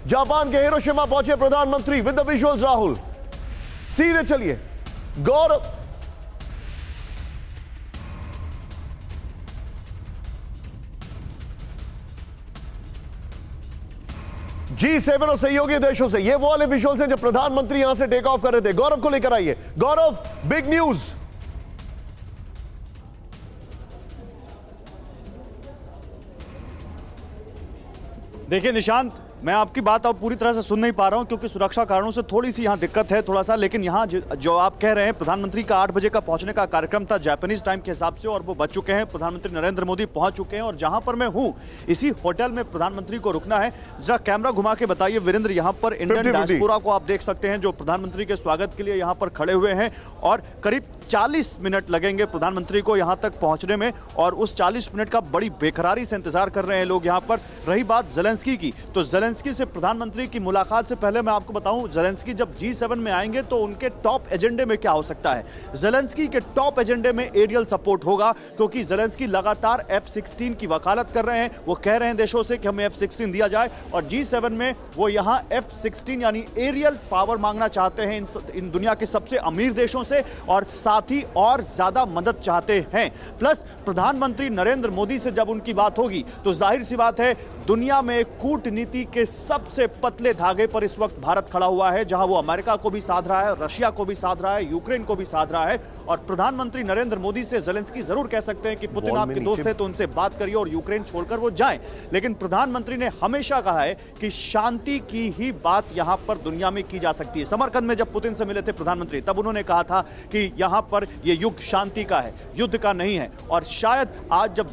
Japan के Hiroshima पहुंचे प्रधानमंत्री विद द विजुअल्स। राहुल, सीधे चलिए। गौरव, G7 और सहयोगी देशों से ये वो वाले विजुअल्स हैं जब प्रधानमंत्री यहां से टेक ऑफ कर रहे थे। गौरव को लेकर आइए। गौरव, बिग न्यूज। देखिए निशांत, मैं आपकी बात अब पूरी तरह से सुन नहीं पा रहा हूं क्योंकि सुरक्षा कारणों से थोड़ी सी यहां दिक्कत है थोड़ा सा। लेकिन यहां जो आप कह रहे हैं, प्रधानमंत्री का 8 बजे का पहुंचने का कार्यक्रम था जापानीज टाइम के हिसाब से, और वो बच चुके हैं। प्रधानमंत्री नरेंद्र मोदी पहुंच चुके हैं और जहां पर मैं हूं इसी होटल में प्रधानमंत्री को रुकना है। जरा कैमरा घुमा के बताइए वीरेंद्र, यहां पर इंडियन डायस्पोरा को आप देख सकते हैं जो प्रधानमंत्री के स्वागत के लिए यहां पर खड़े हुए हैं, और करीब 40 मिनट लगेंगे प्रधानमंत्री को यहां तक पहुंचने में, और उस 40 मिनट का बड़ी बेकरारी से इंतजार कर रहे हैं लोग यहां पर। रही बात ज़ेलेंस्की की, तो ज़ेलेंस्की से प्रधानमंत्री की मुलाकात से पहले मैं आपको बताऊं, ज़ेलेंस्की जब G7 में आएंगे तो उनके टॉप एजेंडे में क्या हो सकता है। ज़ेलेंस्की के टॉप एजेंडे में एरियल सपोर्ट होगा, क्योंकि ज़ेलेंस्की लगातार F-16 की वकालत कर रहे हैं। वो कह रहे हैं देशों से कि हमें F-16 दिया जाए, और G7 में वो यहां F-16 यानी एरियल पावर मांगना चाहते हैं इन दुनिया के सबसे अमीर देशों से, और साथ ही और ज्यादा मदद चाहते हैं। प्लस प्रधानमंत्री नरेंद्र मोदी से जब उनकी बात होगी तो जाहिर सी बात है, दुनिया में कूटनीति के सबसे पतले धागे पर इस वक्त भारत खड़ा हुआ है, जहां वो अमेरिका को भी साध रहा है, रशिया को भी साध रहा है, यूक्रेन को भी साध रहा है। और प्रधानमंत्री नरेंद्र मोदी से ज़ेलेंस्की जरूर कह सकते हैं कि पुतिन आपके दोस्त है तो उनसे बात करिए और यूक्रेन छोड़कर वो जाएं, लेकिन प्रधानमंत्री ने हमेशा कहा है कि शांति की ही बात यहां पर दुनिया में की जा सकती है। समरकंद में जब पुतिन से मिले थे प्रधानमंत्री, तब उन्होंने कहा था कि यहां पर यह युग शांति का है, युद्ध का नहीं है। और शायद आज जब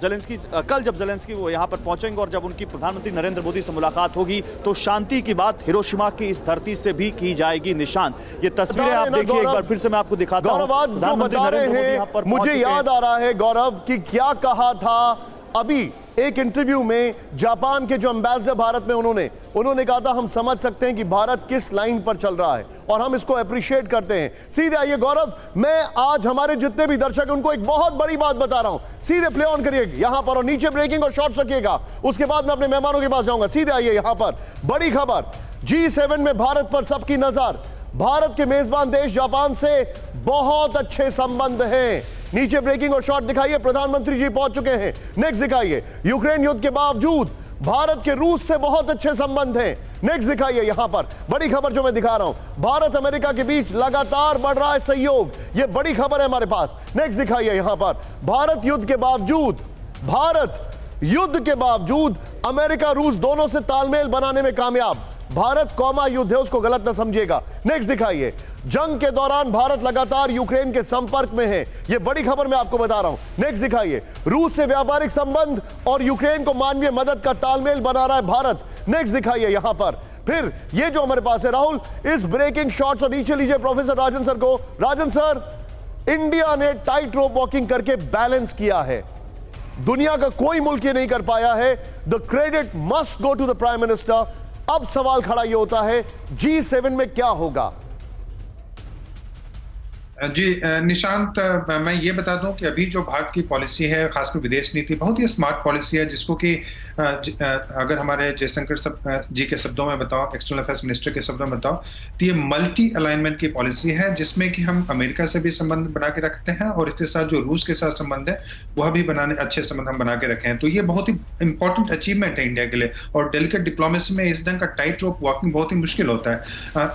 कल जब ज़ेलेंस्की वो यहां पर पहुंचेंगे और जब उनकी प्रधानमंत्री नरेंद्र मोदी से मुलाकात होगी तो शांति की बात हिरोशिमा की इस धरती से भी की जाएगी। निशांत, ये तस्वीरें आप देखिए, एक बार फिर से मैं आपको दिखाता हूं। बता रहे हैं, मुझे याद आ रहा है गौरव कि क्या कहा था अभी एक इंटरव्यू में जापान के जो एम्बेसडर भारत में, उन्होंने कहा था हम समझ सकते हैं कि भारत किस लाइन पर चल रहा है और हम इसको अप्रिशिएट करते हैं। सीधे आइए गौरव, मैं आज हमारे जितने भी दर्शक हैं उनको एक बहुत बड़ी बात बता रहा हूं, सीधे प्ले ऑन करिए यहां पर और नीचे ब्रेकिंग और शॉर्ट्स रखिएगा, उसके बाद मैं अपने मेहमानों के पास जाऊंगा। सीधे आइए यहां पर बड़ी खबर, G7 में भारत पर सबकी नजर। भारत के मेजबान देश जापान से बहुत अच्छे संबंध हैं। नीचे ब्रेकिंग और शॉट दिखाइए, प्रधानमंत्री जी पहुंच चुके हैं। नेक्स्ट दिखाइए, यूक्रेन युद्ध के बावजूद भारत के रूस से बहुत अच्छे संबंध हैं। नेक्स्ट दिखाइए, यहां पर बड़ी खबर जो मैं दिखा रहा हूं, भारत अमेरिका के बीच लगातार बढ़ रहा है सहयोग, यह बड़ी खबर है हमारे पास। नेक्स्ट दिखाइए, यहां पर भारत युद्ध के बावजूद अमेरिका रूस दोनों से तालमेल बनाने में कामयाब। भारत कौमा युद्ध है, उसको गलत ना समझिएगा। नेक्स्ट दिखाइए, जंग के दौरान भारत लगातार यूक्रेन के संपर्क में है, यह बड़ी खबर मैं आपको बता रहा हूं। नेक्स्ट दिखाइए, रूस से व्यापारिक संबंध और यूक्रेन को मानवीय मदद का तालमेल बना रहा है भारत। नेक्स्ट दिखाइए यहां पर, फिर ये जो हमारे पास है राहुल, इस ब्रेकिंग शॉट्स और नीचे लीजिए प्रोफेसर राजन सर को। राजन सर, इंडिया ने टाइट रोप वॉकिंग करके बैलेंस किया है, दुनिया का कोई मुल्क ये नहीं कर पाया है। The credit must go to the prime minister. अब सवाल खड़ा ये होता है, G7 में क्या होगा? जी निशांत, मैं ये बता दूं कि अभी जो भारत की पॉलिसी है, खासकर विदेश नीति, बहुत ही स्मार्ट पॉलिसी है, जिसको कि अगर हमारे जयशंकर जी के शब्दों में बताओ, एक्सटर्नल अफेयर्स मिनिस्टर के शब्दों में बताओ, तो ये मल्टी अलाइनमेंट की पॉलिसी है, जिसमें कि हम अमेरिका से भी संबंध बना के रखते हैं और इसके साथ जो रूस के साथ संबंध है वह भी अच्छे संबंध हम बना के रखे हैं। तो ये बहुत ही इंपॉर्टेंट अचीवमेंट है इंडिया के लिए, और डेलिकेट डिप्लोमेसी में इस ढंग का टाइट रोप वॉकिंग बहुत ही मुश्किल होता है।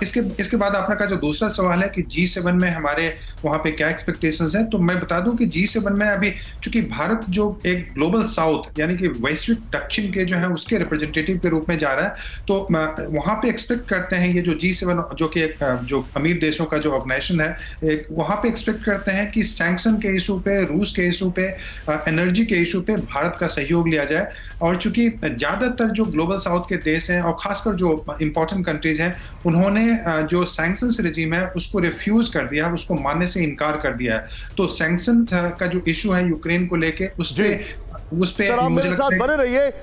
इसके बाद आपने कहा जो दूसरा सवाल है कि G7 में हमारे वहां पे क्या एक्सपेक्टेशंस हैं, तो मैं बता दूं कि G7 में अभी चूंकि भारत जो एक ग्लोबल साउथ यानी कि वैश्विक दक्षिण के जो है उसके रिप्रेजेंटेटिव के रूप में जा रहा है, तो वहां पे एक्सपेक्ट करते हैं ये जो G7 जो कि जो अमीर देशों का जो ऑर्गेनाइजेशन है, वहां पे एक्सपेक्ट करते हैं कि सैंक्शन के इशू पे, रूस के इशू पे, एनर्जी के इशू पे भारत का सहयोग लिया जाए। और चूंकि ज्यादातर जो ग्लोबल साउथ के देश हैं और खासकर जो इंपॉर्टेंट कंट्रीज हैं, उन्होंने जो सैंक्शंस रेजिम है उसको रिफ्यूज कर दिया, उसको मानने से इनकार कर दिया है। तो सैंक्शन का जो इशू है यूक्रेन को लेके, उस पे सर आप मेरे साथ बने रहिए,